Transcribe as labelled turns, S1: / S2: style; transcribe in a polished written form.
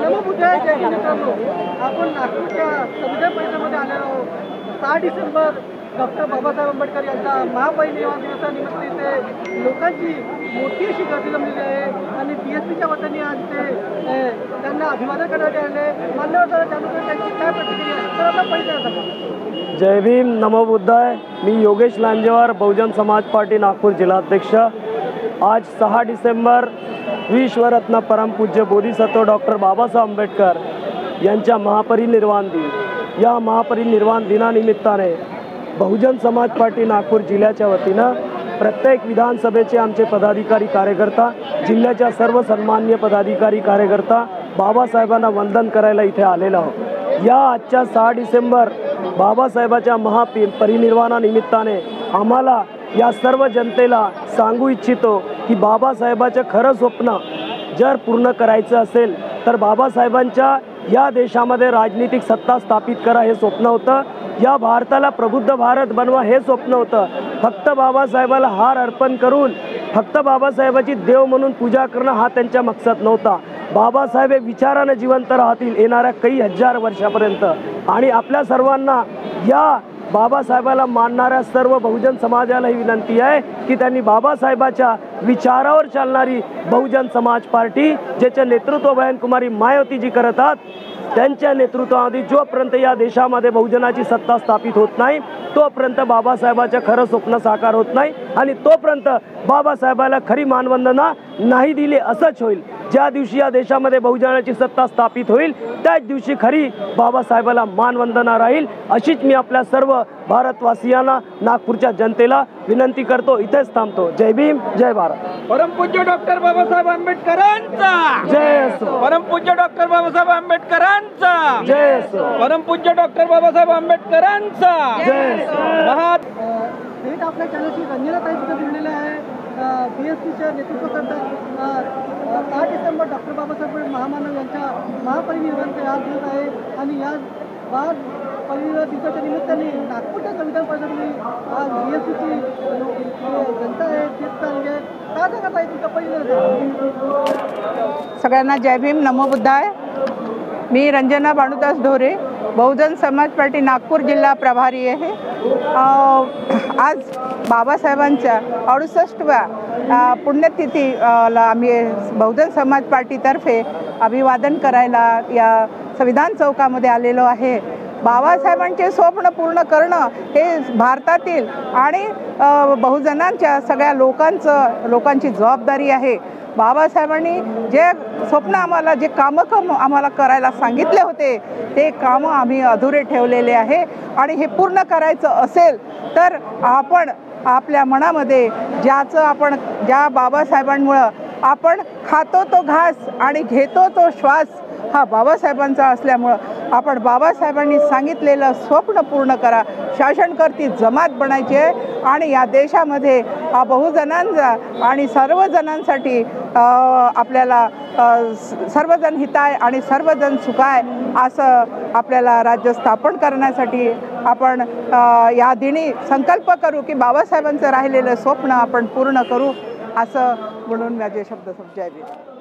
S1: परमपूज्य जय मित्रांनो, आपण नागपूरच्या संविधान परिषदेमध्ये आलेलो आहोत। 6 डिसेंबर डॉक्टर बाबासाहेब आंबेडकर यांचा महापरिनिर्वाण दिवसानिमित्त इथे लोकांची मोठी अशी गर्दी जमलेली आहे आणि BSPच्या वतीने आज ते त्यांना अभिवादन करण्यात आले। मान्यवर त्यानुसार त्यांची काय प्रतिक्रिया आहे तर आता पहिल्यांदा सांगा।
S2: जय भीम, नमो बुद्धाय। मी योगेश लांजेवार, बहुजन समाज पार्टी नागपूर जिल्हाध्यक्ष। आज 6 डिसेंबर विश्वरत्न परमपूज्य बोधिसत्व डॉक्टर बाबासाहेब आंबेडकर यांच्या महापरिनिर्वाण दिन। या महापरिनिर्वाण दिनानिमित्ताने बहुजन समाज पार्टी नागपूर जिल्ह्याच्या वतीनं प्रत्येक विधानसभेचे आमचे पदाधिकारी कार्यकर्ता, जिल्ह्याच्या सर्व सन्माननीय पदाधिकारी कार्यकर्ता बाबासाहेबांना वंदन करायला इथे आलेलो आहोत। या आजच्या 6 डिसेंबर बाबासाहेबाच्या महापरिनिर्वाणानिमित्ताने आम्हाला या सर्व जनतेला सांगू इच्छितो की बाबासाहेबाचं खरं स्वप्न जर पूर्ण करायचं असेल तर बाबासाहेबांच्या या देशामध्ये राजनीतिक सत्ता स्थापित करा हे स्वप्न होतं। या भारताला प्रबुद्ध भारत बनवा हे स्वप्न होतं। फक्त बाबासाहेबाला हार अर्पण करून फक्त बाबासाहेबाची देव म्हणून पूजा करणं हा त्यांचा मकसद नव्हता। बाबासाहेब हे विचाराने जिवंत राहतील येणाऱ्या काही हजार वर्षापर्यंत आणि आपल्या सर्वांना या बाबासाहेबाला मानणाऱ्या सर्व बहुजन समाजाला ही विनंती आहे की त्यांनी बाबासाहेबाच्या विचारावर चालणारी बहुजन समाज पार्टी ज्याचे नेतृत्व बहनकुमारी मायावतीजी करतात त्यांच्या नेतृत्वामध्ये जोपर्यंत या देशामध्ये बहुजनाची सत्ता स्थापित होत नाही तोपर्यंत बाबासाहेबाचं खरं स्वप्न साकार होत नाही आणि तोपर्यंत बाबासाहेबाला खरी मानवंदना नाही दिली असंच होईल। ज्या दिवशी या देशामध्ये बहुजनाची सत्ता स्थापित होईल त्याच दिवशी खरी बाबासाहेबाला मानवंदना राहील अशीच मी आपल्या सर्व भारतवासियांना नागपूरच्या जनतेला विनंती करतो। इथेच थांबतो। जय भीम, जय भारत।
S1: परमपूज्य डॉक्टर बाबासाहेब आंबेडकरांचा
S2: जय असो।
S1: परमपूज्य डॉक्टर बाबासाहेब आंबेडकरांचा
S2: जय असो।
S1: परमपूज्य डॉक्टर बाबासाहेब आंबेडकरांचा
S2: जय असो।
S1: थेट आपल्या चॅनलची रंजना ताई सुद्धा जोडलेल्या आहे। BSPच्या नेतृत्व करतात 6 डिसेंबर डॉक्टर बाबासाहेब महामानव यांच्या महापरिनिर्वाणाचा आज दिवस आहे आणि या परिनिर्वाण दिवसाच्या निमित्ताने नागपूरच्या संविधान परिषदेने आज BSPची जनता आहे तेच सांगे काय सांगत आहे तुमच्या परिनिर्वाण।
S3: सगळ्यांना जय भीम, नमो बुद्धाय। मी रंजना भानुदास ढोरे, बहुजन समाज पार्टी नागपूर जिल्हा प्रभारी आहे। आज बाबासाहेबांच्या 68व्या पुण्यतिथीला आम्ही बहुजन समाज पार्टीतर्फे अभिवादन करायला या संविधान चौकामध्ये आलेलो आहे। बाबासाहेबांचे स्वप्न पूर्ण करणं हे भारतातील आणि बहुजनांच्या सगळ्या लोकांची जबाबदारी आहे। बाबासाहेबांनी जे स्वप्न आम्हाला जे कामं आम्हाला करायला सांगितले होते ते कामं आम्ही अधुरे ठेवलेले आहे आणि हे पूर्ण करायचं असेल तर आपण आपल्या मनामध्ये ज्या बाबासाहेबांमुळं आपण खातो तो घास आणि घेतो तो श्वास हा बाबासाहेबांचा असल्यामुळं आपण बाबासाहेबांनी सांगितलेलं स्वप्न पूर्ण करा। शासनकर्ती जमात बनायची आहे आणि या देशामध्ये बहुजनांचा आणि सर्वजणांसाठी आपल्याला सर्वजण हिताय आणि सर्वजण सुखाय असं आपल्याला राज्य स्थापन करण्यासाठी आपण या दिनी संकल्प करू की बाबासाहेबांचं राहिलेलं स्वप्न आपण पूर्ण करू असं म्हणून माझे शब्द समजावे।